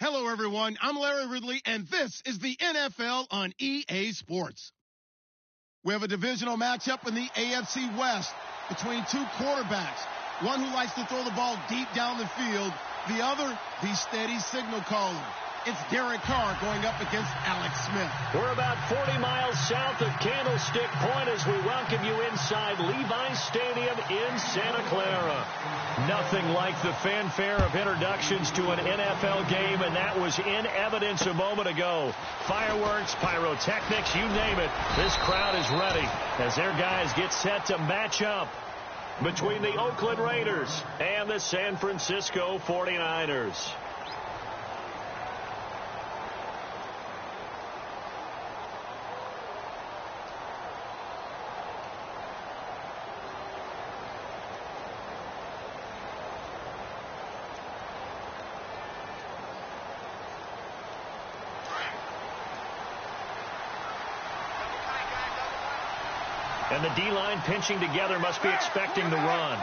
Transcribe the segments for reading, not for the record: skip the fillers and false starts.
Hello, everyone. I'm Larry Ridley, and this is the NFL on EA Sports. We have a divisional matchup in the AFC West between two quarterbacks, one who likes to throw the ball deep down the field, the other, the steady signal caller. It's Derek Carr going up against Alex Smith. We're about 40 miles south of Candlestick Point as we welcome you inside Levi's Stadium in Santa Clara. Nothing like the fanfare of introductions to an NFL game, and that was in evidence a moment ago. Fireworks, pyrotechnics, you name it. This crowd is ready as their guys get set to match up between the Oakland Raiders and the San Francisco 49ers. And the D-line pinching together must be expecting the run.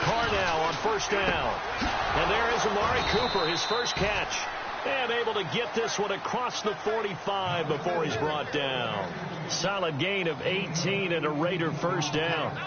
Carr now on first down. And there is Amari Cooper, his first catch. And able to get this one across the 45 before he's brought down. Solid gain of 18 and a Raider first down.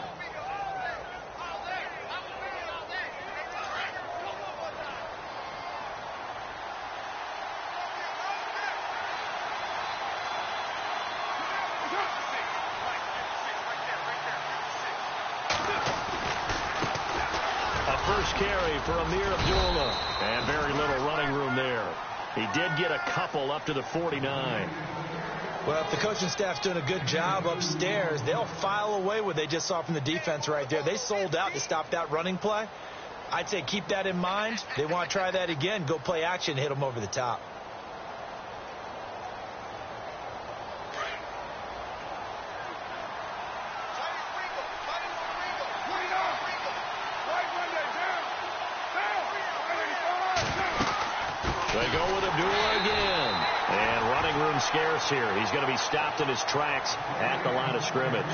Carry for Amir Abdullah, and very little running room there. He did get a couple up to the 49. Well, if the coaching staff's doing a good job upstairs, they'll file away what they just saw from the defense right there. They sold out to stop that running play. I'd say keep that in mind. They want to try that again, go play action, hit them over the top. They go with Abdullah again. And running room scarce here. He's going to be stopped in his tracks at the line of scrimmage.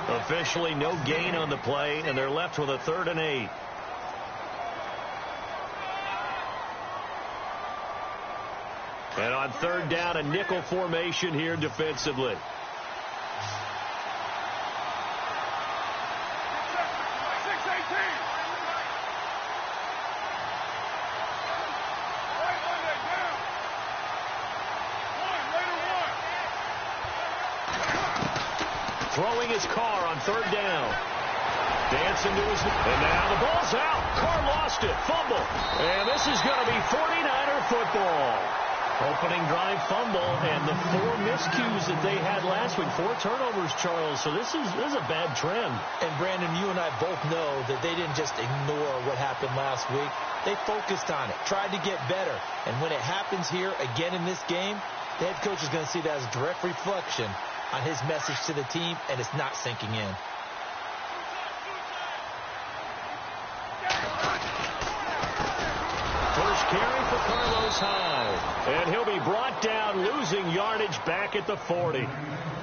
Officially no gain on the play, and they're left with a 3rd and 8. And on 3rd down, a nickel formation here defensively. Throwing his Carr on 3rd down. Dancing to his... And now the ball's out. Carr lost it. Fumble. And this is going to be 49er football. Opening drive fumble, and the 4 miscues that they had last week. 4 turnovers, Charles. So this is a bad trend. And, Brandon, you and I both know that they didn't just ignore what happened last week. They focused on it, tried to get better. And when it happens here again in this game, the head coach is going to see that as a direct reflection on his message to the team, and it's not sinking in. First carry for Carlos Hyde. And he'll be brought down, losing yardage back at the 40.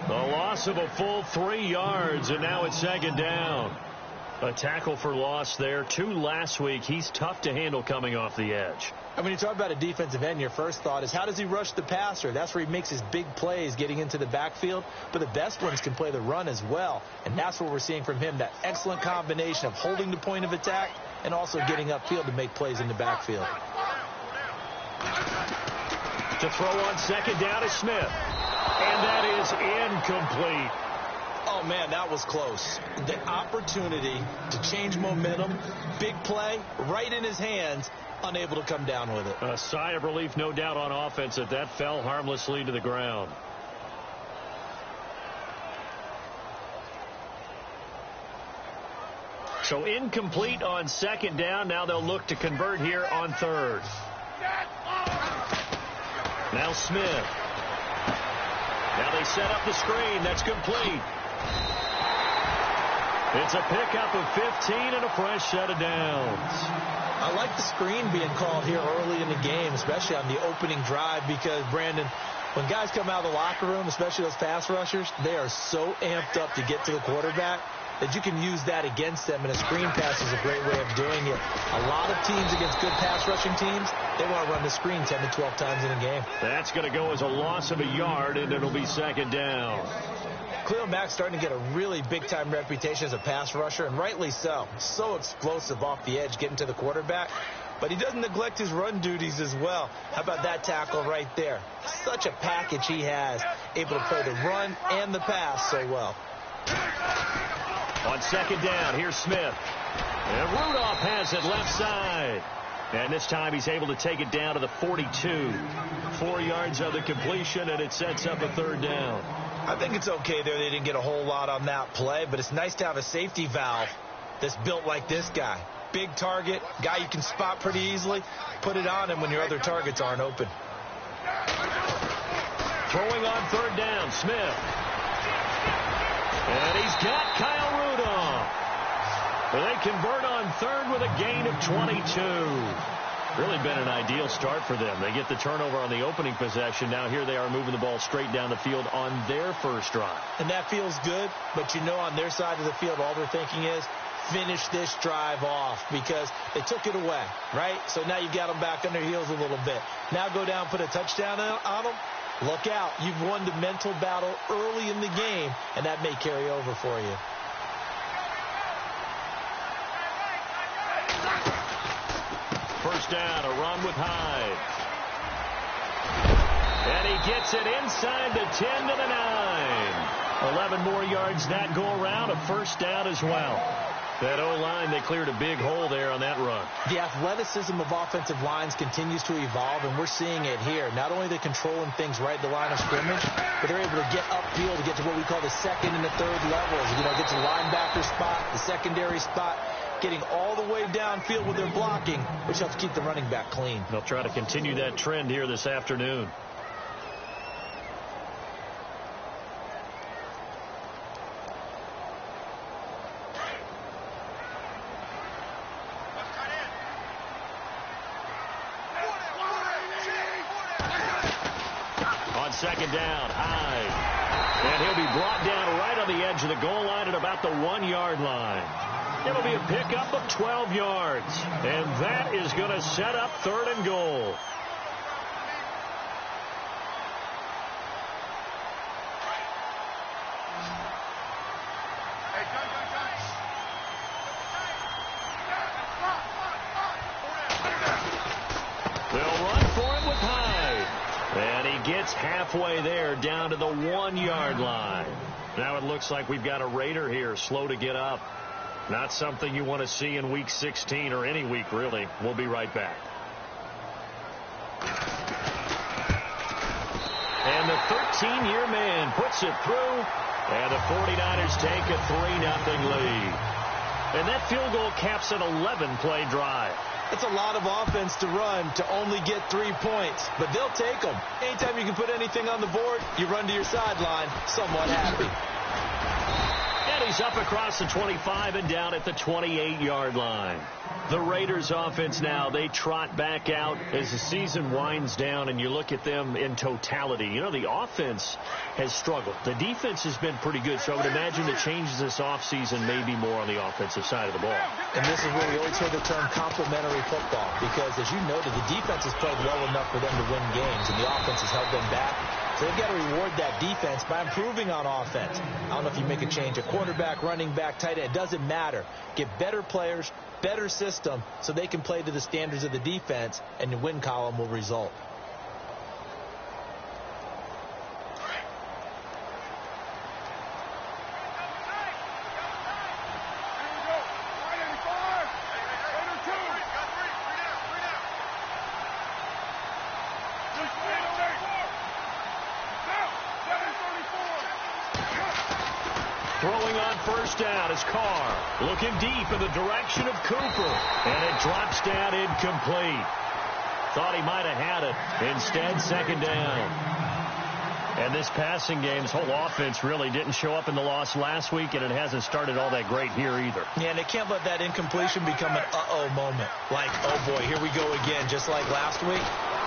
The loss of a full 3 yards, and now it's 2nd down. A tackle for loss there. 2 last week. He's tough to handle coming off the edge. And when you talk about a defensive end, your first thought is, how does he rush the passer? That's where he makes his big plays getting into the backfield. But the best ones can play the run as well. And that's what we're seeing from him, that excellent combination of holding the point of attack and also getting upfield to make plays in the backfield. To throw on 2nd down is Smith. And that is incomplete. Oh, man, that was close. The opportunity to change momentum, big play, right in his hands, unable to come down with it. A sigh of relief, no doubt, on offense that fell harmlessly to the ground. So incomplete on 2nd down. Now they'll look to convert here on 3rd. Now Smith. Now they set up the screen. That's complete. It's a pickup of 15 and a fresh set of downs. I like the screen being called here early in the game, especially on the opening drive, because, Brandon, when guys come out of the locker room, especially those pass rushers, they are so amped up to get to the quarterback. that you can use that against them, and a screen pass is a great way of doing it. A lot of teams against good pass rushing teams, they want to run the screen 10 to 12 times in a game. That's going to go as a loss of a yard, and it'll be second down. Khalil Mack's starting to get a really big-time reputation as a pass rusher, and rightly so. So explosive off the edge, getting to the quarterback. But he doesn't neglect his run duties as well. How about that tackle right there? Such a package he has, able to play the run and the pass so well. On second down, here's Smith. And Rudolph has it left side. And this time he's able to take it down to the 42. 4 yards of the completion, and it sets up a third down. I think it's okay there. They didn't get a whole lot on that play, but it's nice to have a safety valve that's built like this guy. Big target, guy you can spot pretty easily. Put it on him when your other targets aren't open. Throwing on third down, Smith. And he's got Kyle Rudolph. They convert on third with a gain of 22. Really been an ideal start for them. They get the turnover on the opening possession. Now here they are moving the ball straight down the field on their first drive. And that feels good, but you know on their side of the field all they're thinking is, finish this drive off, because they took it away, right? So now you've got them back on their heels a little bit. Now go down, put a touchdown on them. Look out. You've won the mental battle early in the game, and that may carry over for you. First down, a run with Hyde. And he gets it inside the 10 to the 9. 11 more yards that go around, a first down as well. That O-line, they cleared a big hole there on that run. The athleticism of offensive lines continues to evolve, and we're seeing it here. Not only are they controlling things right at the line of scrimmage, but they're able to get upfield to get to what we call the second and the third levels. You know, get to the linebacker spot, the secondary spot, getting all the way downfield with their blocking, which helps keep the running back clean. They'll try to continue that trend here this afternoon. Second down, Hyde. And he'll be brought down right on the edge of the goal line at about the 1-yard line. It'll be a pickup of 12 yards. And that is going to set up third and goal. They'll run for it with Hyde. And he gets halfway there down to the 1-yard line. Now it looks like we've got a Raider here slow to get up. Not something you want to see in Week 16 or any week, really. We'll be right back. And the 13-year man puts it through. And the 49ers take a 3-0 lead. And that field goal caps an 11-play drive. It's a lot of offense to run to only get 3 points, but they'll take them. Anytime you can put anything on the board, you run to your sideline somewhat happy. And he's up across the 25 and down at the 28-yard line. The Raiders offense now, they trot back out as the season winds down, and you look at them in totality. You know, the offense has struggled. The defense has been pretty good, so I would imagine the changes this offseason may be more on the offensive side of the ball. And this is where we always hear the term complementary football, because as you noted, the defense has played well enough for them to win games, and the offense has held them back. So they've got to reward that defense by improving on offense. I don't know if you make a change at quarterback, running back, tight end. It doesn't matter. Get better players, better system, so they can play to the standards of the defense, and the win column will result. Throwing on first down is Carr. Looking deep in the direction of Cooper. And it drops down incomplete. Thought he might have had it. Instead, second down. And this passing game's whole offense really didn't show up in the loss last week, and it hasn't started all that great here either. Yeah, and they can't let that incompletion become an uh-oh moment. Like, oh boy, here we go again, just like last week.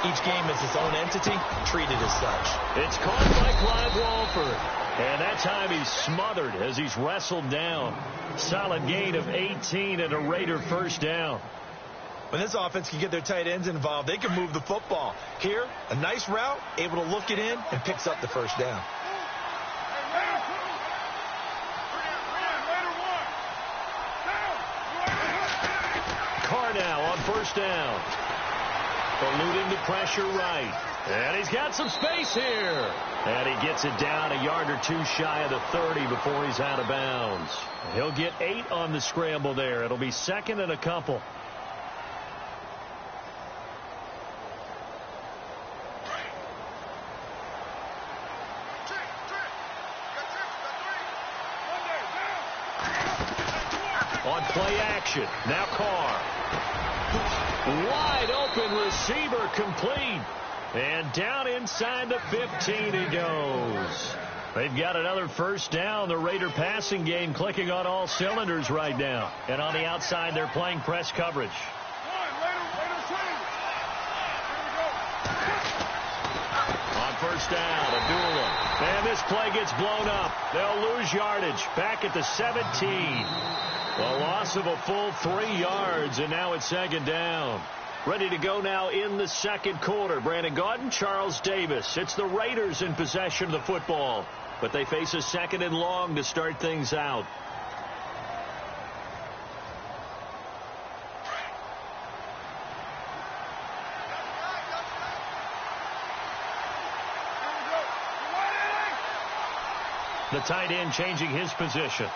Each game is its own entity, treated as such. It's caught by Clive Walford. And that time he's smothered as he's wrestled down. Solid gain of 18 and a Raider first down. When this offense can get their tight ends involved, they can move the football. Here, a nice route, able to look it in, and picks up the first down. Carr now on first down. Eluding the pressure right. And he's got some space here. And he gets it down a yard or two shy of the 30 before he's out of bounds. He'll get 8 on the scramble there. It'll be second and a couple. On play action. Now Carr. Wide open receiver complete. And down inside the 15 he goes. They've got another first down. The Raider passing game clicking on all cylinders right now. And on the outside, they're playing press coverage. On first down, Abdullah. And this play gets blown up. They'll lose yardage. Back at the 17. A loss of a full 3 yards, and now it's second down. Ready to go now in the second quarter. Brandon Gaudin, Charles Davis. It's the Raiders in possession of the football, but they face a second and long to start things out. The tight end changing his position.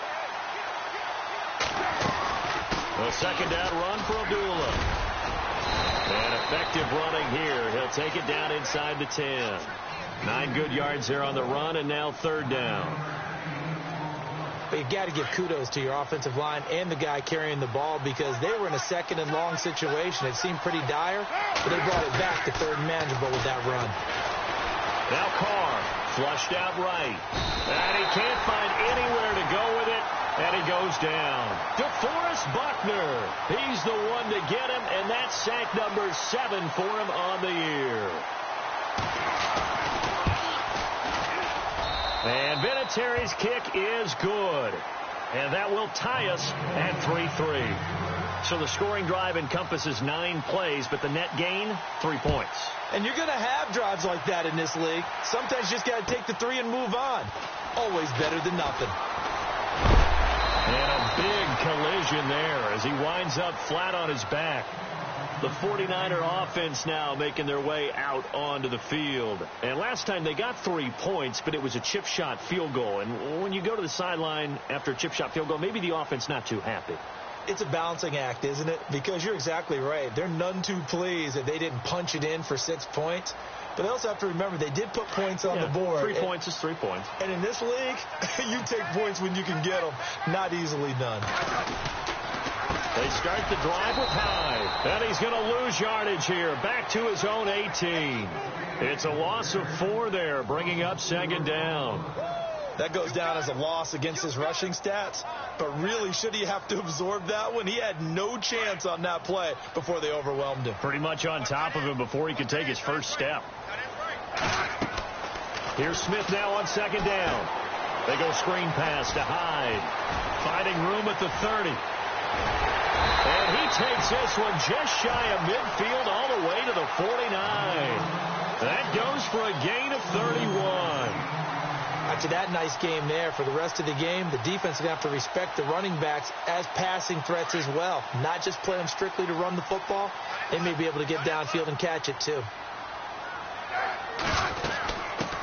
A second down run for Abdullah. And effective running here. He'll take it down inside the 10. 9 good yards there on the run, and now third down. But you've got to give kudos to your offensive line and the guy carrying the ball because they were in a second and long situation. It seemed pretty dire, but they brought it back to third and manageable with that run. Now Carr, flushed out right. And he can't find anywhere to go with it. And he goes down. DeForest Buckner. He's the one to get him, and that's sack number 7 for him on the year. And Vinatieri's kick is good. And that will tie us at 3-3. So the scoring drive encompasses 9 plays, but the net gain, 3 points. And you're going to have drives like that in this league. Sometimes you just got to take the 3 and move on. Always better than nothing. And a big collision there as he winds up flat on his back. The 49er offense now making their way out onto the field. And last time they got 3 points, but it was a chip shot field goal. And when you go to the sideline after a chip shot field goal, maybe the offense not too happy. It's a balancing act, isn't it? Because you're exactly right. They're none too pleased that they didn't punch it in for 6 points. But they also have to remember they did put points on the board. 3 points is 3 points. And in this league, you take points when you can get them. Not easily done. They start the drive with Hyde. And he's going to lose yardage here. Back to his own 18. It's a loss of 4 there, bringing up second down. That goes down as a loss against his rushing stats. But really, should he have to absorb that one? He had no chance on that play before they overwhelmed him. Pretty much on top of him before he could take his first step. Here's Smith now on second down. They go screen pass to Hyde. Finding room at the 30. And he takes this one just shy of midfield all the way to the 49. That goes for a gain of 31. After that nice game there, for the rest of the game, the defense is going to have to respect the running backs as passing threats as well. Not just play them strictly to run the football. They may be able to get downfield and catch it too.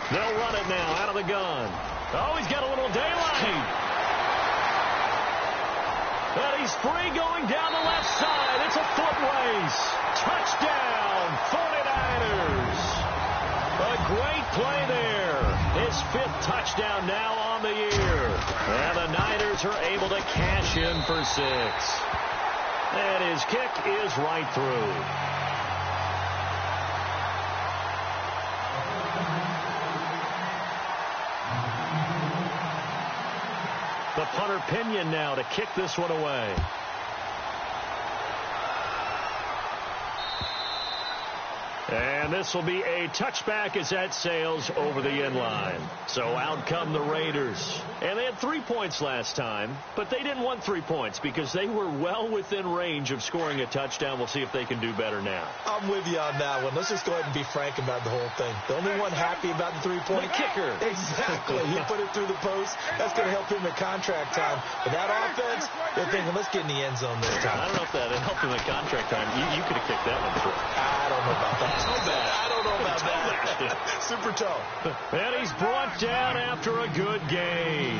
They'll run it now out of the gun. Oh, he's got a little daylight. And he's free going down the left side. It's a foot race. Touchdown, 49ers. A great play there. His 5th touchdown now on the year. And the Niners are able to cash in for 6. And his kick is right through. The punter Pinion now to kick this one away. And And this will be a touchback as that sails over the end line. So out come the Raiders. And they had 3 points last time, but they didn't want 3 points because they were well within range of scoring a touchdown. We'll see if they can do better now. I'm with you on that one. Let's just go ahead and be frank about the whole thing. The only one happy about the 3-point kicker. Exactly. He put it through the post. That's going to help him at contract time. But that offense, they're thinking, let's get in the end zone this time. I don't know if that helped him at contract time. You could have kicked that one through. I don't know about that. Toe bash. I don't know about that. Super toe. And he's brought down after a good gain.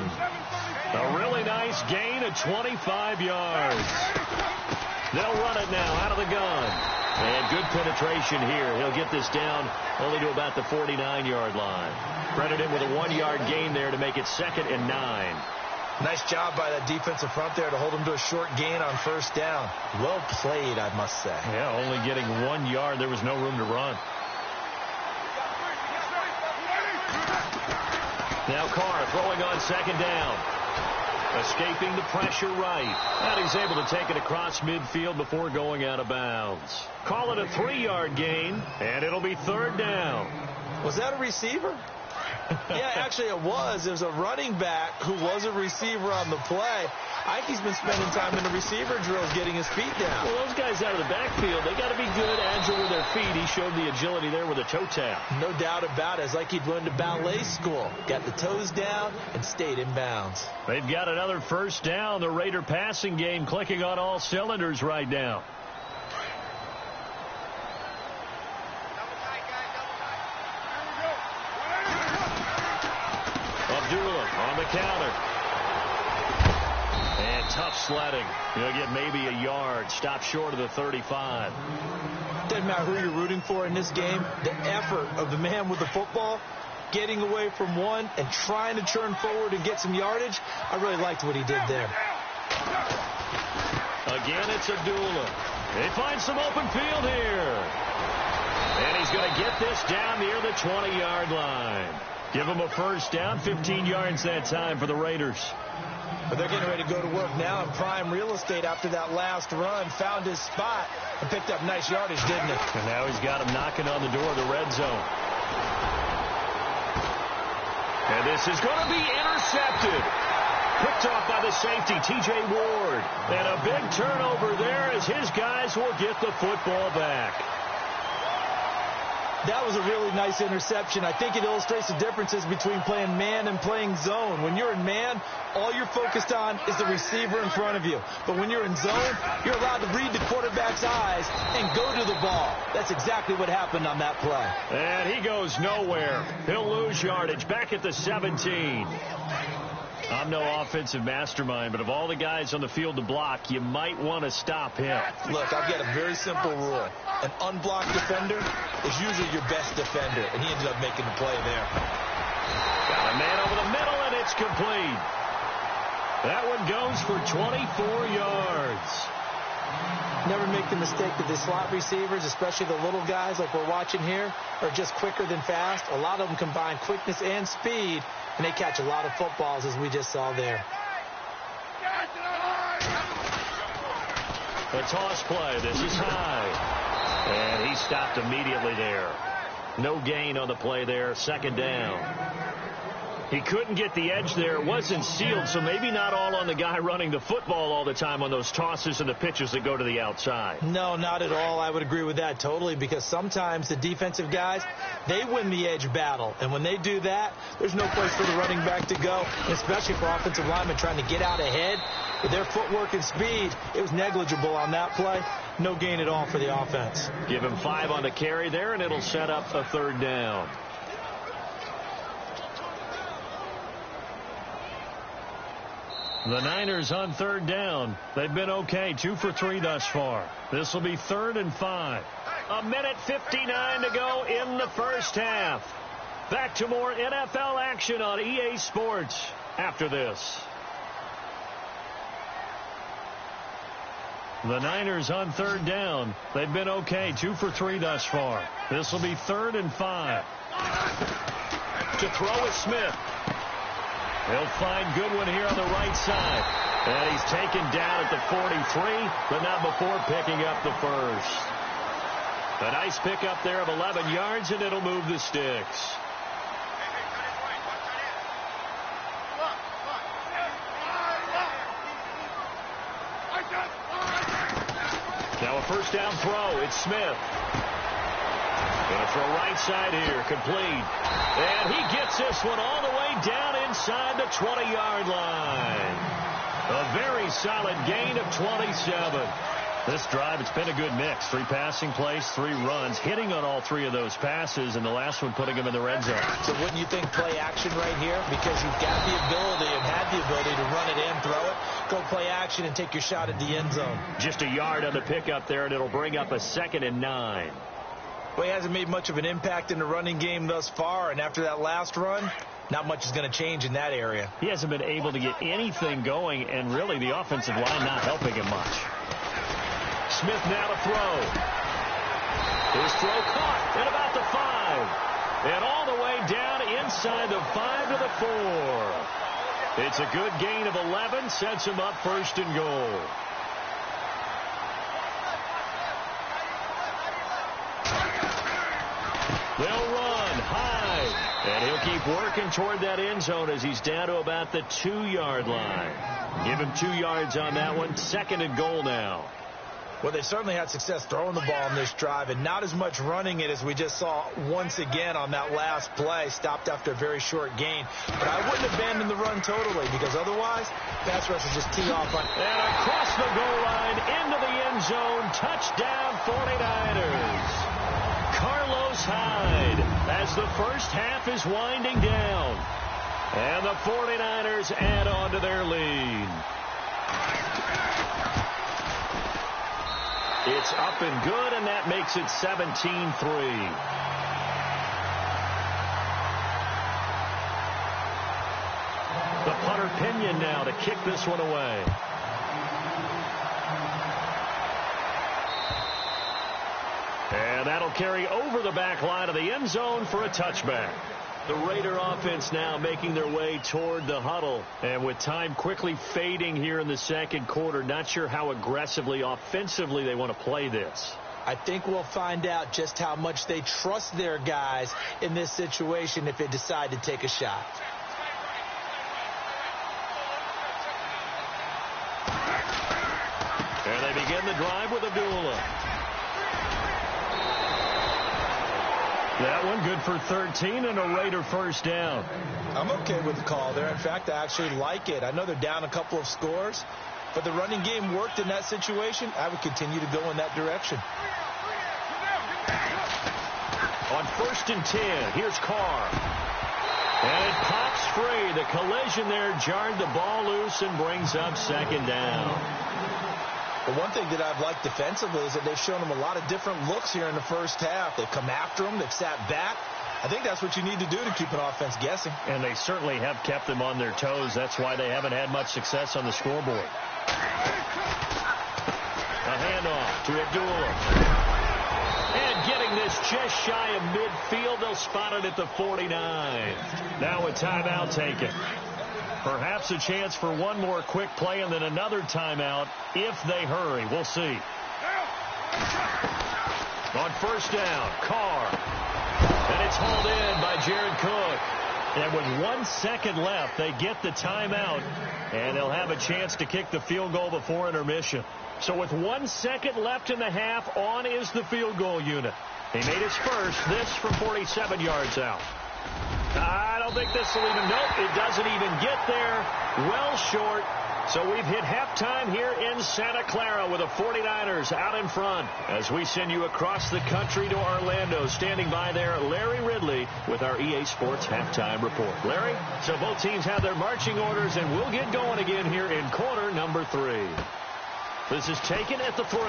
A really nice gain of 25 yards. They'll run it now out of the gun. And good penetration here. He'll get this down only to about the 49-yard line. Credit him with a 1-yard gain there to make it 2nd and 9. Nice job by that defensive front there to hold him to a short gain on first down. Well played, I must say. Yeah, only getting 1 yard. There was no room to run. Now Carr throwing on 2nd down. Escaping the pressure right. And he's able to take it across midfield before going out of bounds. Call it a 3-yard gain, and it'll be 3rd down. Was that a receiver? Yeah, actually it was. It was a running back who was a receiver on the play. I think he's been spending time in the receiver drills getting his feet down. Well, those guys out of the backfield, they got to be good, agile with their feet. He showed the agility there with a toe tap. No doubt about it. It's like he'd learned to ballet school. Got the toes down and stayed in bounds. They've got another first down. The Raider passing game clicking on all cylinders right now. On the counter. And tough sledding. He'll get maybe a yard. Stop short of the 35. Doesn't matter who you're rooting for in this game. The effort of the man with the football, getting away from one and trying to turn forward and get some yardage. I really liked what he did there. Again, it's Abdullah. They find some open field here. And he's going to get this down near the 20-yard line. Give him a first down, 15 yards that time for the Raiders. But they're getting ready to go to work now in prime real estate after that last run. Found his spot and picked up nice yardage, didn't he? And now he's got him knocking on the door of the red zone. And this is going to be intercepted. Picked off by the safety, T.J. Ward. And a big turnover there as his guys will get the football back. That was a really nice interception. I think it illustrates the differences between playing man and playing zone. When you're in man, all you're focused on is the receiver in front of you. But when you're in zone, you're allowed to read the quarterback's eyes and go to the ball. That's exactly what happened on that play. And he goes nowhere. He'll lose yardage back at the 17. I'm no offensive mastermind, but of all the guys on the field to block, you might want to stop him. Look, I've got a very simple rule. An unblocked defender is usually your best defender, and he ended up making the play there. Got a man over the middle, and it's complete. That one goes for 24 yards. Never make the mistake that the slot receivers, especially the little guys like we're watching here, are just quicker than fast. A lot of them combine quickness and speed, and they catch a lot of footballs, as we just saw there. A toss play. This is high. And he stopped immediately there. No gain on the play there. 2nd down. He couldn't get the edge there. It wasn't sealed, so maybe not all on the guy running the football all the time on those tosses and the pitches that go to the outside. No, not at all. I would agree with that totally, because sometimes the defensive guys, they win the edge battle. And when they do that, there's no place for the running back to go, especially for offensive linemen trying to get out ahead. With their footwork and speed, it was negligible on that play. No gain at all for the offense. Give him 5 on the carry there, and it'll set up a 3rd down. The Niners on 3rd down. They've been okay, 2 for 3 thus far. This will be 3rd and 5. 1:59 to go in the first half. Back to more NFL action on EA Sports after this. The Niners on 3rd down. They've been okay, 2 for 3 thus far. This will be 3rd and 5. To throw is Smith. He'll find Goodwin here on the right side. And he's taken down at the 43, but not before picking up the first. A nice pickup there of 11 yards, and it'll move the sticks. Now a first down throw. It's Smith. Going to throw right side here. Complete. And he gets this one all the way down inside the 20-yard line. A very solid gain of 27. This drive, it's been a good mix. 3 passing plays, 3 runs, hitting on all 3 of those passes, and the last one putting him in the red zone. So wouldn't you think play action right here? Because you've got the ability and had the ability to run it in, throw it, go play action, and take your shot at the end zone. Just a yard on the pickup there, and it'll bring up a 2nd and 9. Well, he hasn't made much of an impact in the running game thus far, and after that last run, not much is going to change in that area. He hasn't been able to get anything going, and really the offensive line not helping him much. Smith now to throw. His throw caught at about the 5. And all the way down inside the 5 to the 4. It's a good gain of 11, sets him up 1st and goal. They'll run high, and he'll keep working toward that end zone as he's down to about the 2-yard line. Give him 2 yards on that one. 2nd and goal now. Well, they certainly had success throwing the ball in this drive, and not as much running it as we just saw once again on that last play. Stopped after a very short gain. But I wouldn't abandon the run totally, because otherwise, pass rush will just tee off on. And across the goal line, into the end zone, touchdown 49ers. Carlos Hyde as the first half is winding down. And the 49ers add on to their lead. It's up and good, and that makes it 17-3. The punter Pinion now to kick this one away. And that'll carry over the back line of the end zone for a touchback. The Raider offense now making their way toward the huddle. And with time quickly fading here in the 2nd quarter, not sure how aggressively, offensively they want to play this. I think we'll find out just how much they trust their guys in this situation if they decide to take a shot. And they begin the drive with Abdullah. That one good for 13 and a Raider first down. I'm okay with the call there. In fact, I actually like it. I know they're down a couple of scores, but the running game worked in that situation. I would continue to go in that direction. On 1st and 10, here's Carr. And it pops free. The collision there jarred the ball loose and brings up 2nd down. But one thing that I've liked defensively is that they've shown them a lot of different looks here in the first half. They've come after them. They've sat back. I think that's what you need to do to keep an offense guessing. And they certainly have kept them on their toes. That's why they haven't had much success on the scoreboard. A handoff to Abdullah. And getting this just shy of midfield. They'll spot it at the 49. Now a timeout taken. Perhaps a chance for one more quick play and then another timeout if they hurry. We'll see. On 1st down, Carr. And it's hauled in by Jared Cook. And with 1 second left, they get the timeout. And they'll have a chance to kick the field goal before intermission. So with 1 second left in the half, on is the field goal unit. He made his first, this from 47 yards out. I don't think this will even, nope, it doesn't even get there. Well short. So we've hit halftime here in Santa Clara with the 49ers out in front. As we send you across the country to Orlando, standing by there, Larry Ridley with our EA Sports Halftime Report. Larry, so both teams have their marching orders, and we'll get going again here in quarter number 3. This is taken at the 3.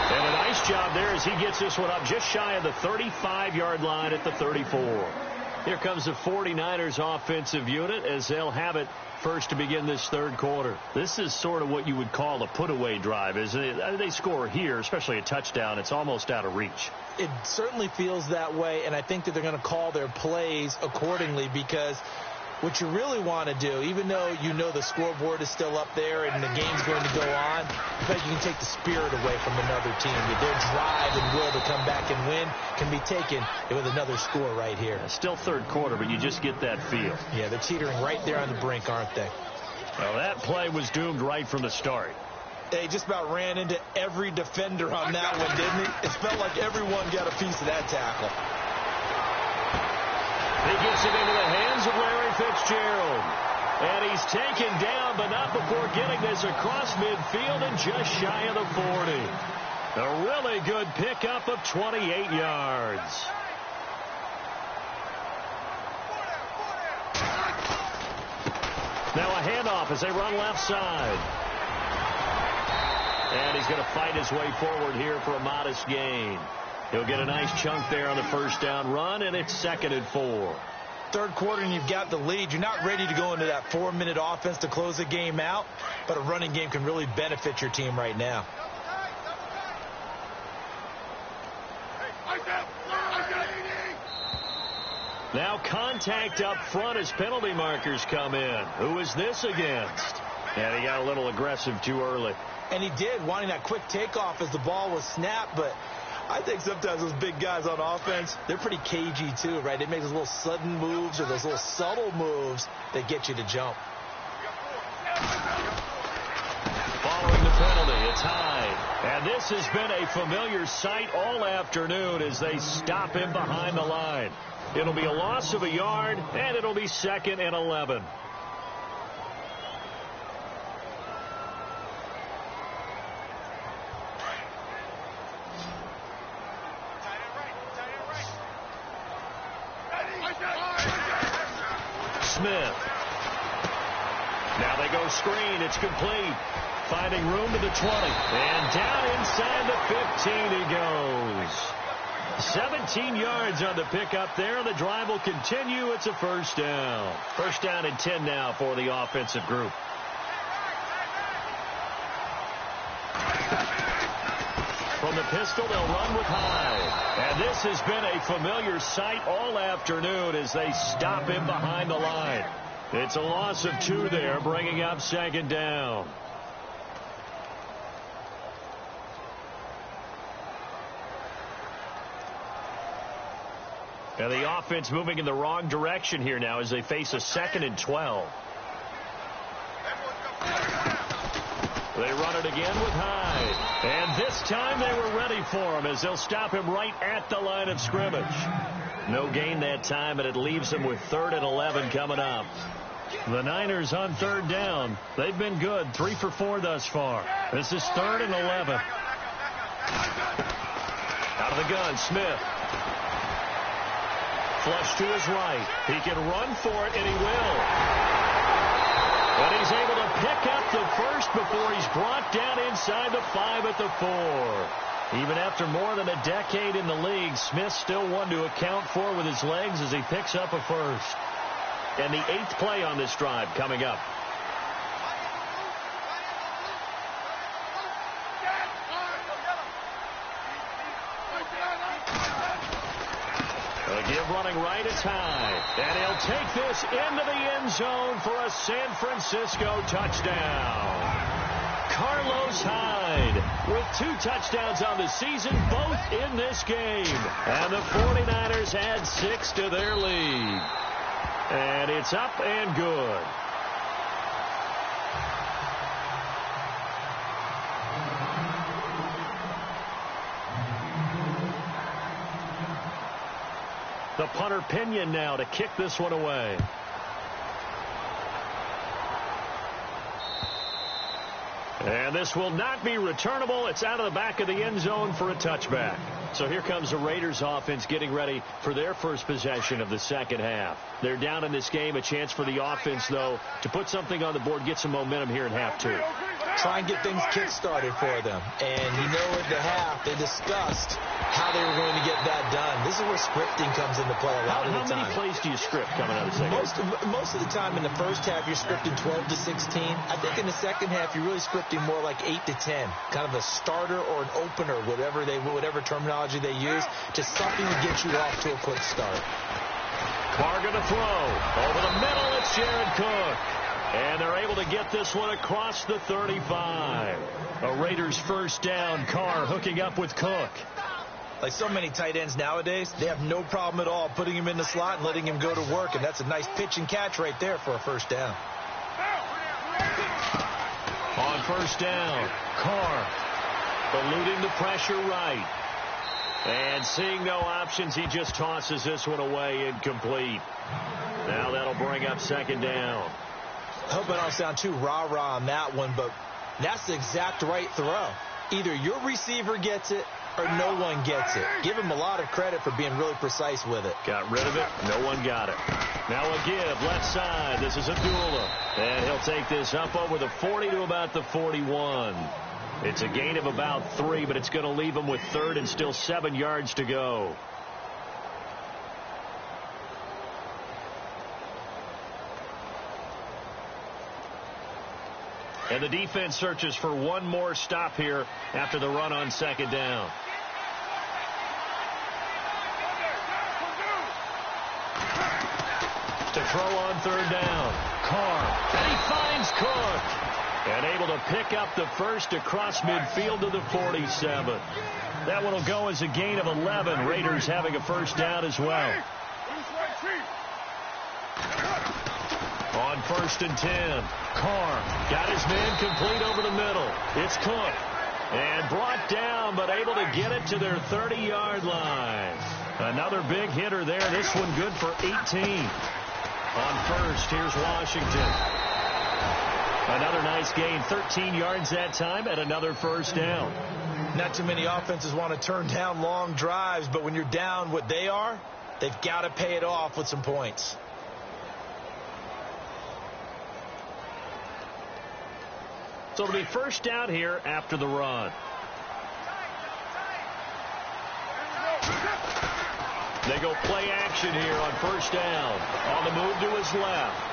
And a nice job there as he gets this one up just shy of the 35-yard line at the 34. Here comes the 49ers offensive unit as they'll have it first to begin this 3rd quarter. This is sort of what you would call a put-away drive, isn't it? They score here, especially a touchdown. It's almost out of reach. It certainly feels that way, and I think that they're going to call their plays accordingly because What you really want to do, even though you know the scoreboard is still up there and the game's going to go on, but you can take the spirit away from another team. Their drive and will to come back and win can be taken with another score right here. Still third quarter, but you just get that feel. Yeah, they're teetering right there on the brink, aren't they? Well, that play was doomed right from the start. They just about ran into every defender on that one, didn't he? It felt like everyone got a piece of that tackle. He gets it into the hands of Larry Fitzgerald. And he's taken down, but not before getting this across midfield and just shy of the 40. A really good pickup of 28 yards. Now a handoff as they run left side. And he's going to fight his way forward here for a modest gain. He'll get a nice chunk there on the first down run, and it's 2nd and 4. Third quarter, and you've got the lead. You're not ready to go into that 4-minute offense to close the game out, but a running game can really benefit your team right now. Now contact up front as penalty markers come in. Who is this against? And he got a little aggressive too early. And he did, wanting that quick takeoff as the ball was snapped, but I think sometimes those big guys on offense, they're pretty cagey too, right? They make those little sudden moves or those little subtle moves that get you to jump. Following the penalty, it's high. And this has been a familiar sight all afternoon as they stop him behind the line. It'll be a loss of a yard, and it'll be 2nd and 11. Smith. Now they go screen. It's complete. Finding room to the 20. And down inside the 15 he goes. 17 yards on the pickup there. The drive will continue. It's a first down. First down and 10 now for the offensive group. From the pistol, they'll run with Hyde. And this has been a familiar sight all afternoon as they stop him behind the line. It's a loss of 2 there, bringing up 2nd down. And the offense moving in the wrong direction here now as they face a 2nd and 12. They run it again with Hyde. And this time they were ready for him as they'll stop him right at the line of scrimmage. No gain that time, and it leaves them with 3rd and 11 coming up. The Niners on 3rd down. They've been good, 3 for 4 thus far. This is 3rd and 11. Out of the gun, Smith. Flush to his right. He can run for it, and he will. And he's able to pick up the first before he's brought down inside the 5 at the 4. Even after more than a decade in the league, Smith still one to account for with his legs as he picks up a first. And the 8th play on this drive coming up. Again, running right, it's Hyde. And he'll take this into the end zone for a San Francisco touchdown. Carlos Hyde with 2 touchdowns on the season, both in this game. And the 49ers add 6 to their lead. And it's up and good. The punter Pinion now to kick this one away. And this will not be returnable. It's out of the back of the end zone for a touchback. So here comes the Raiders offense getting ready for their first possession of the second half. They're down in this game. A chance for the offense, though, to put something on the board, get some momentum here in half 2. Try and get things kick-started for them. And you know at the half, they discussed how they were going to get that done. This is where scripting comes into play a lot of the time. How many plays do you script coming out of the second half? Most of the time in the first half, you're scripting 12 to 16. I think in the second half, you're really scripting more like 8 to 10. Kind of a starter or an opener, whatever terminology they use, just something to get you off to a quick start. Carr going to throw. Over the middle, it's Jared Cook. And they're able to get this one across the 35. A Raiders first down. Carr hooking up with Cook. Like so many tight ends nowadays, they have no problem at all putting him in the slot and letting him go to work. And that's a nice pitch and catch right there for a first down. On first down, Carr eluding the pressure right. And seeing no options, he just tosses this one away incomplete. Now that'll bring up second down. I hope I don't sound too rah-rah on that one, but that's the exact right throw. Either your receiver gets it or no one gets it. Give him a lot of credit for being really precise with it. Got rid of it. No one got it. Now a give left side. This is Abdullah. And he'll take this up over the 40 to about the 41. It's a gain of about 3, but it's going to leave him with third and still 7 yards to go. And the defense searches for one more stop here after the run on second down. To throw on third down. Carr. And he finds Cook. And able to pick up the first across midfield to the 47. That one will go as a gain of 11. Raiders having a first down as well. On first and 10. Carr got his man complete over the middle. It's Cook. And brought down, but able to get it to their 30-yard line. Another big hitter there. This one good for 18. On first, here's Washington. Another nice gain, 13 yards that time, and another first down. Not too many offenses want to turn down long drives, but when you're down what they are, they've got to pay it off with some points. So it'll be first down here after the run. They go play action here on first down. On the move to his left.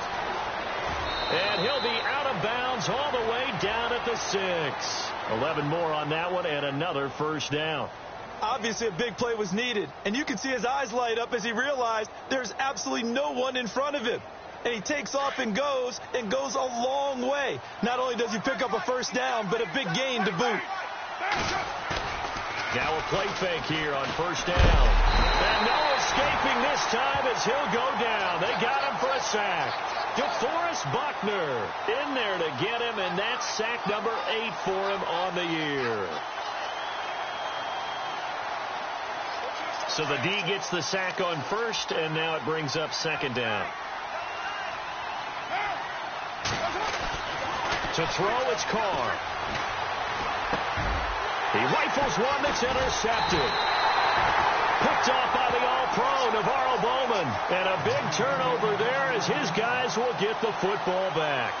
And he'll be out of bounds all the way down at the 6. 11 more on that one and another first down. Obviously a big play was needed, and you can see his eyes light up as he realized there's absolutely no one in front of him. And he takes off and goes a long way. Not only does he pick up a first down, but a big gain to boot. Now a play fake here on first down. And no escaping this time as he'll go down. They got him for a sack. DeForest Buckner in there to get him, and that's sack number 8 for him on the year. So the D gets the sack on first, and now it brings up second down. To throw, it's Carr. He rifles one that's intercepted. Picked off by the All-Pro, Navarro Bowman. And a big turnover there as his guys will get the football back.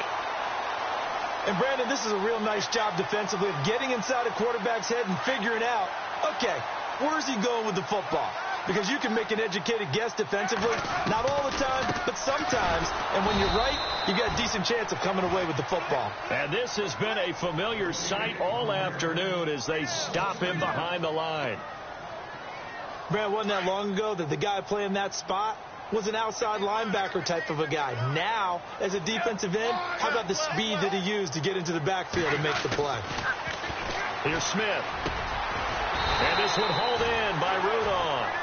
And, Brandon, this is a real nice job defensively of getting inside a quarterback's head and figuring out, okay, where's he going with the football? Because you can make an educated guess defensively, not all the time, but sometimes. And when you're right, you got a decent chance of coming away with the football. And this has been a familiar sight all afternoon as they stop him behind the line. Brad, wasn't that long ago that the guy playing that spot was an outside linebacker type of a guy. Now, as a defensive end, how about the speed that he used to get into the backfield and make the play? Here's Smith. And this one hauled in by Rudolph.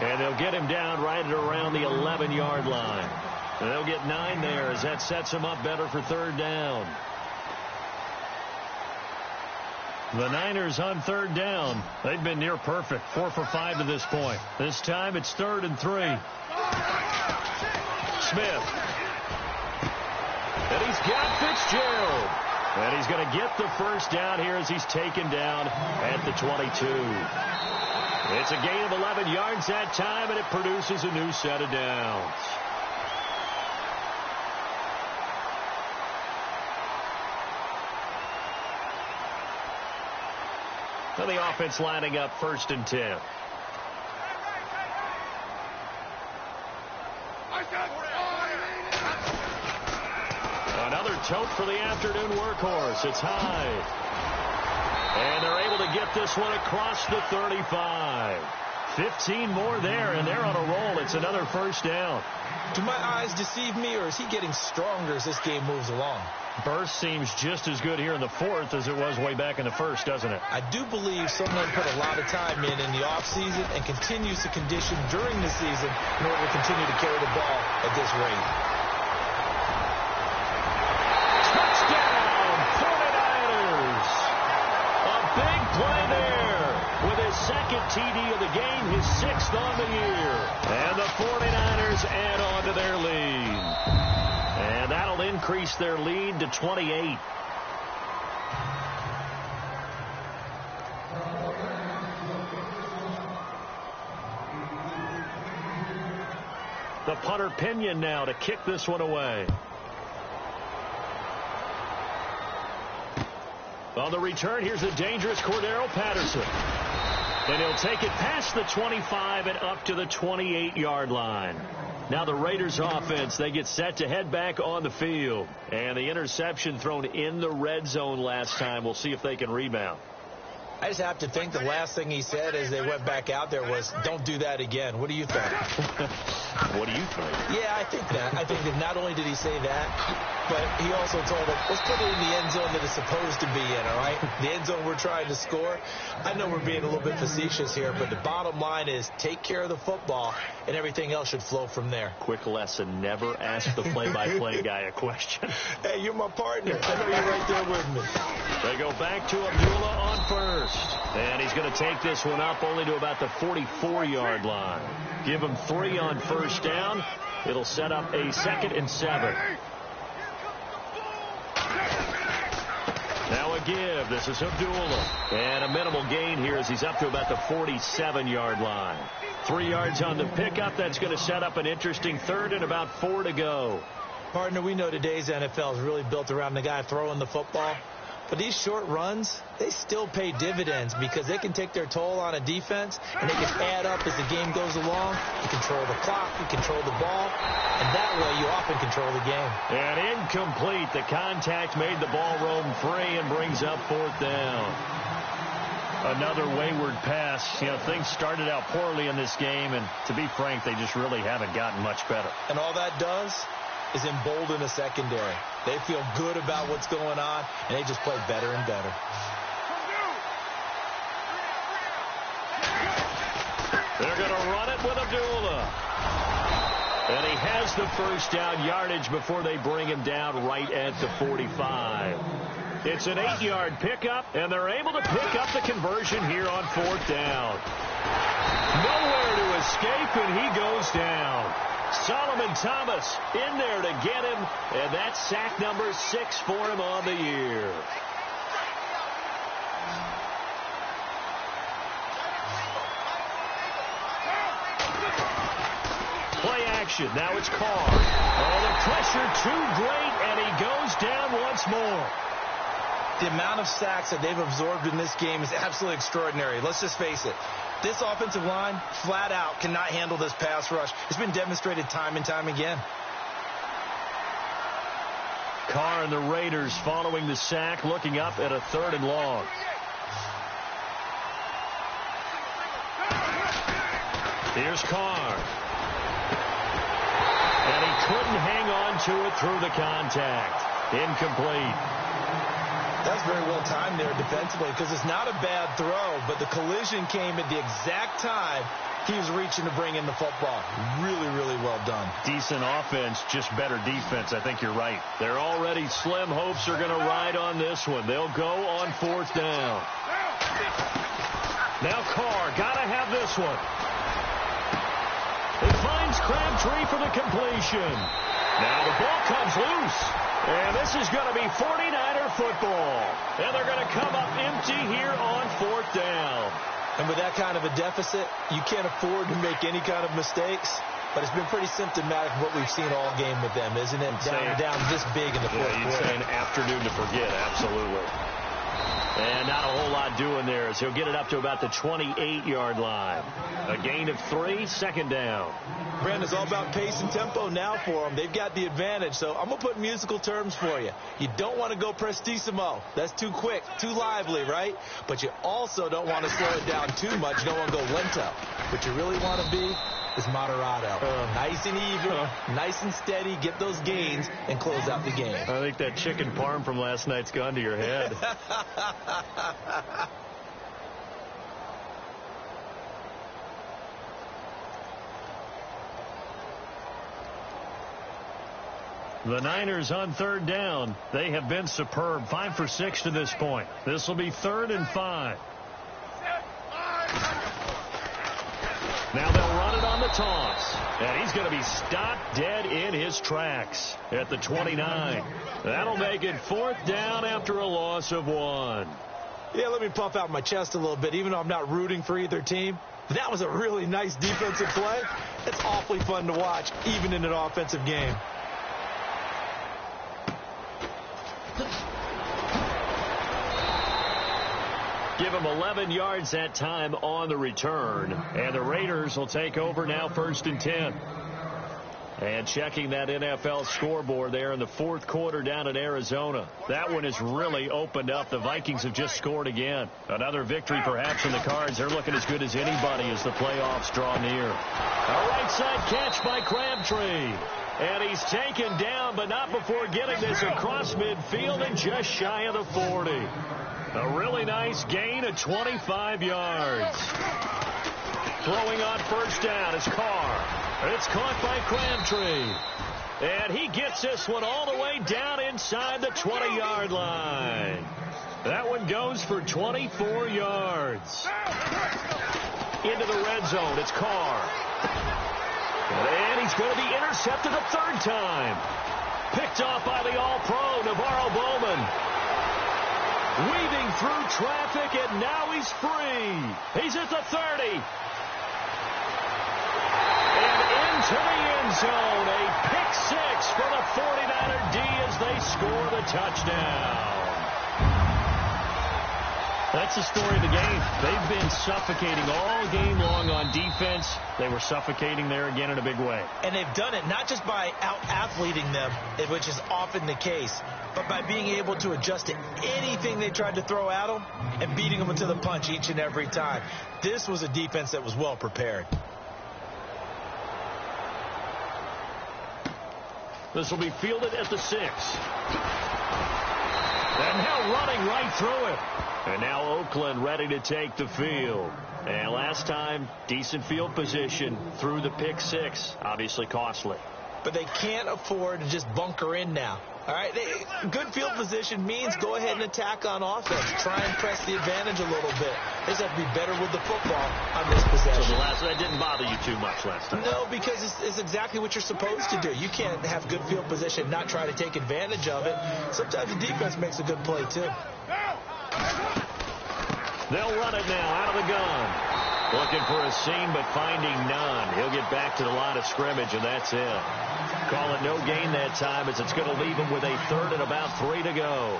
And they'll get him down right at around the 11-yard line. And they'll get 9 there as that sets him up better for third down. The Niners on third down. They've been near perfect. 4 for 5 to this point. This time it's 3rd and 3. Smith. And he's got Fitzgerald. And he's going to get the first down here as he's taken down at the 22. It's a gain of 11 yards that time, and it produces a new set of downs. So the offense lining up 1st and 10. Another tote for the afternoon workhorse. It's high. And they're able to get this one across the 35. 15 more there, and they're on a roll. It's another first down. Do my eyes deceive me, or is he getting stronger as this game moves along? Burst seems just as good here in the fourth as it was way back in the first, doesn't it? I do believe someone put a lot of time in the offseason and continues to condition during the season in order to continue to carry the ball at this rate. Touchdown, 49ers! A big play there with his second TD of the game, his sixth on the year. And the 49ers add on to their lead. And that'll increase their lead to 28. The punter Pinion now to kick this one away. On the return, here's the dangerous Cordero Patterson. And he'll take it past the 25 and up to the 28-yard line. Now the Raiders offense, they get set to head back on the field. And the interception thrown in the red zone last time. We'll see if they can rebound. I just have to think the last thing he said as they went back out there was, don't do that again. What do you think? What do you think? Yeah, I think that. I think that not only did he say that, but he also told them, let's put it in the end zone that it's supposed to be in, all right? The end zone we're trying to score. I know we're being a little bit facetious here, but the bottom line is take care of the football, and everything else should flow from there. Quick lesson, never ask the play-by-play guy a question. Hey, you're my partner. I know you're right there with me. They go back to Abdullah on first. And he's going to take this one up only to about the 44-yard line. Give him 3 on first down. It'll set up a 2nd and 7. Now a give. This is Abdullah. And a minimal gain here as he's up to about the 47-yard line. 3 yards on the pickup. That's going to set up an interesting 3rd and about 4 to go. Partner, we know today's NFL is really built around the guy throwing the football. But these short runs, they still pay dividends because they can take their toll on a defense, and they can add up as the game goes along. You control the clock, you control the ball, and that way you often control the game. And incomplete. The contact made the ball roam free and brings up 4th down. Another wayward pass. You know, things started out poorly in this game, and to be frank, they just really haven't gotten much better. And all that does is embolden a secondary. They feel good about what's going on, and they just play better and better. They're going to run it with Abdullah. And he has the first down yardage before they bring him down right at the 45. It's an 8-yard pickup, and they're able to pick up the conversion here on 4th down. Nowhere to escape, and he goes down. Solomon Thomas in there to get him, and that's sack number 6 for him on the year. Play action. Now it's Carr. Oh, the pressure too great, and he goes down once more. The amount of sacks that they've absorbed in this game is absolutely extraordinary. Let's just face it. This offensive line, flat out, cannot handle this pass rush. It's been demonstrated time and time again. Carr and the Raiders following the sack, looking up at a 3rd and long. Here's Carr. And he couldn't hang on to it through the contact. Incomplete. That's very well timed there defensively because it's not a bad throw, but the collision came at the exact time he was reaching to bring in the football. Really, really well done. Decent offense, just better defense. I think you're right. They're already slim hopes are going to ride on this one. They'll go on 4th down. Now Carr, got to have this one. He finds Crabtree for the completion. Now the ball comes loose. And this is going to be 49er football. And they're going to come up empty here on 4th down. And with that kind of a deficit, you can't afford to make any kind of mistakes. But it's been pretty symptomatic of what we've seen all game with them, isn't it? Down this big in the fourth quarter. You'd say an afternoon to forget, absolutely. And not a whole lot doing there as he'll get it up to about the 28-yard line. A gain of 3, second down. Brandon, it's all about pace and tempo now for them. They've got the advantage, so I'm going to put musical terms for you. You don't want to go prestissimo. That's too quick, too lively, right? But you also don't want to slow it down too much. You don't want to go lento. What you really want to be is moderato. Nice and even, nice and steady, get those gains, and close out the game. I think that chicken parm from last night's gone to your head. The Niners on third down. They have been superb. 5 for 6 to this point. This will be 3rd and 5. Now they'll run it on the toss. And he's going to be stopped dead in his tracks at the 29. That'll make it 4th down after a loss of 1. Yeah, let me puff out my chest a little bit, even though I'm not rooting for either team. That was a really nice defensive play. It's awfully fun to watch, even in an offensive game. Give him 11 yards that time on the return. And the Raiders will take over now 1st and 10. And checking that NFL scoreboard there in the 4th quarter down in Arizona. That one has really opened up. The Vikings have just scored again. Another victory perhaps in the cards. They're looking as good as anybody as the playoffs draw near. A right side catch by Crabtree. And he's taken down, but not before getting this across midfield and just shy of the 40. A really nice gain of 25 yards. Throwing on 1st down is Carr. It's caught by Crabtree. And he gets this one all the way down inside the 20-yard line. That one goes for 24 yards. Into the red zone. It's Carr. And he's going to be intercepted a 3rd time. Picked off by the All-Pro, Navarro Bowman. Weaving through traffic, and now he's free. He's at the 30. And into the end zone. A pick 6 for the 49er D as they score the touchdown. That's the story of the game. They've been suffocating all game long on defense. They were suffocating there again in a big way. And they've done it not just by out-athleting them, which is often the case, but by being able to adjust to anything they tried to throw at them and beating them into the punch each and every time. This was a defense that was well prepared. This will be fielded at the 6. And now running right through it. And now Oakland ready to take the field. And last time, decent field position through the pick 6. Obviously costly. But they can't afford to just bunker in now. All right, good field position means go ahead and attack on offense. Try and press the advantage a little bit. They just have to be better with the football on this possession. So that didn't bother you too much last time? No, because it's exactly what you're supposed to do. You can't have good field position, not try to take advantage of it. Sometimes the defense makes a good play, too. They'll run it now out of the gun. Looking for a seam, but finding none. He'll get back to the line of scrimmage, and that's it. Call it no gain that time as it's going to leave him with a 3rd and about 3 to go.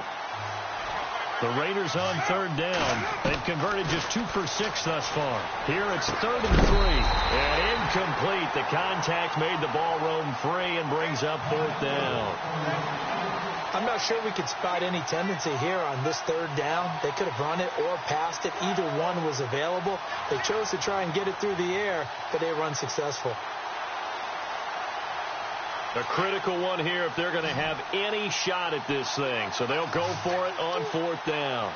The Raiders on 3rd down. They've converted just 2 for 6 thus far. Here it's 3rd and 3. And incomplete. The contact made the ball roam free and brings up 4th down. I'm not sure we could spot any tendency here on this 3rd down. They could have run it or passed it. Either one was available. They chose to try and get it through the air, but they were unsuccessful. A critical one here if they're going to have any shot at this thing. So they'll go for it on 4th down.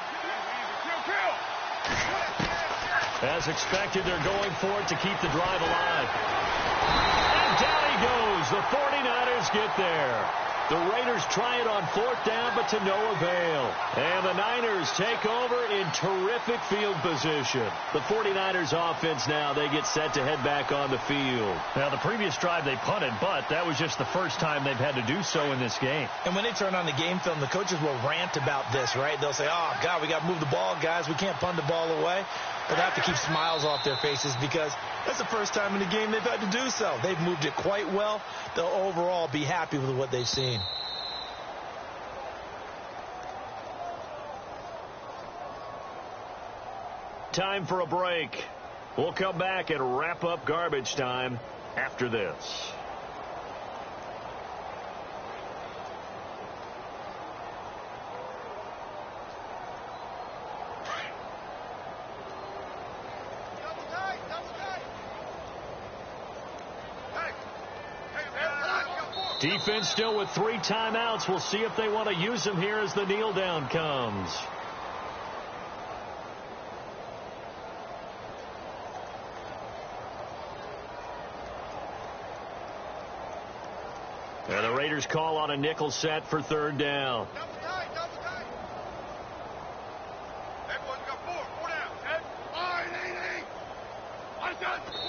As expected, they're going for it to keep the drive alive. And down he goes. The 49ers get there. The Raiders try it on 4th down, but to no avail. And the Niners take over in terrific field position. The 49ers offense now, they get set to head back on the field. Now, the previous drive they punted, but that was just the first time they've had to do so in this game. And when they turn on the game film, the coaches will rant about this, right? They'll say, oh, God, we got to move the ball, guys. We can't punt the ball away. But they have to keep smiles off their faces because that's the first time in the game they've had to do so. They've moved it quite well. They'll overall be happy with what they've seen. time for a break. We'll come back and wrap up garbage time after this. Defense still with 3 timeouts. We'll see if they want to use them here as the kneel down comes. And the Raiders call on a nickel set for 3rd down. Double tight. Everyone's got 4 down. 10, 9, 8,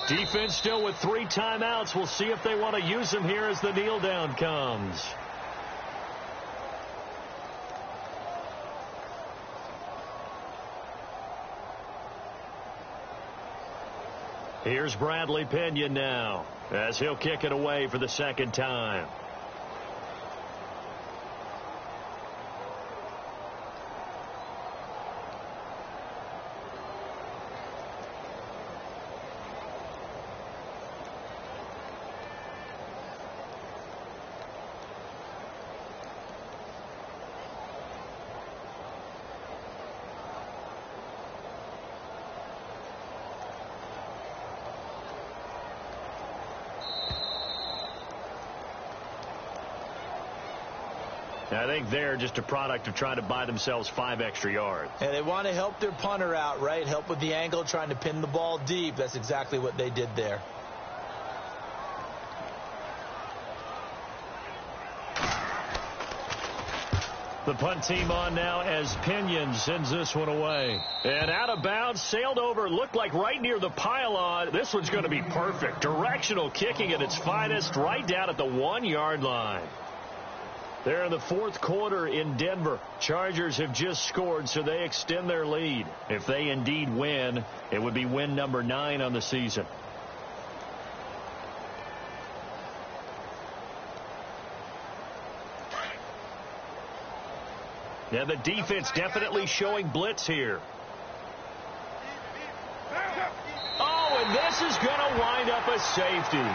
8. Defense still with 3 timeouts. We'll see if they want to use them here as the kneel down comes. Here's Bradley Pinion now as he'll kick it away for the 2nd time. I think they're just a product of trying to buy themselves 5 extra yards. And they want to help their punter out, right? Help with the angle, trying to pin the ball deep. That's exactly what they did there. The punt team on now as Pinion sends this one away. And out of bounds, sailed over, looked like right near the pylon. This one's going to be perfect. Directional kicking at its finest, right down at the 1-yard line. They're in the 4th quarter in Denver. Chargers have just scored, so they extend their lead. If they indeed win, it would be win number 9 on the season. Yeah, the defense definitely showing blitz here. Oh, and this is going to wind up a safety.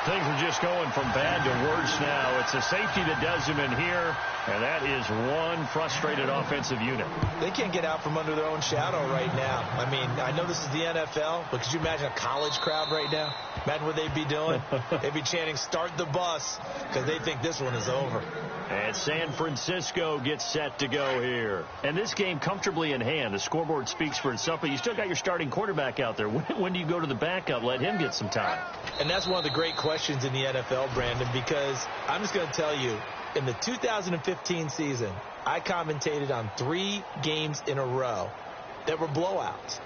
Things are just going from bad to worse now. It's a safety that does them in here, and that is one frustrated offensive unit. They can't get out from under their own shadow right now. I mean, I know this is the NFL, but could you imagine a college crowd right now? Imagine what they'd be doing. They'd be chanting, "Start the bus," because they think this one is over. And San Francisco gets set to go here. And this game comfortably in hand. The scoreboard speaks for itself, but you still got your starting quarterback out there. When do you go to the backup? Let him get some time. And that's one of the great questions in the NFL, Brandon, because I'm just going to tell you, in the 2015 season, I commentated on 3 games in a row that were blowouts.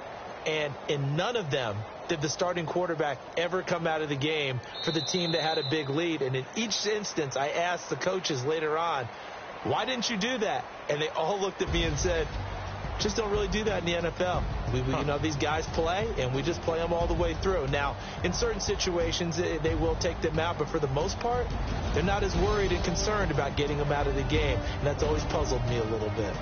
And in none of them did the starting quarterback ever come out of the game for the team that had a big lead. And in each instance, I asked the coaches later on, why didn't you do that? And they all looked at me and said, just don't really do that in the NFL. You know, these guys play, and we just play them all the way through. Now, in certain situations, they will take them out, but for the most part, they're not as worried and concerned about getting them out of the game. And that's always puzzled me a little bit.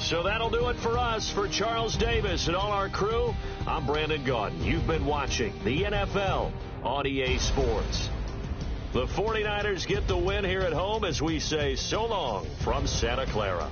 So that'll do it for us. For Charles Davis and all our crew, I'm Brandon Gaudin. You've been watching the NFL on EA Sports. The 49ers get the win here at home as we say so long from Santa Clara.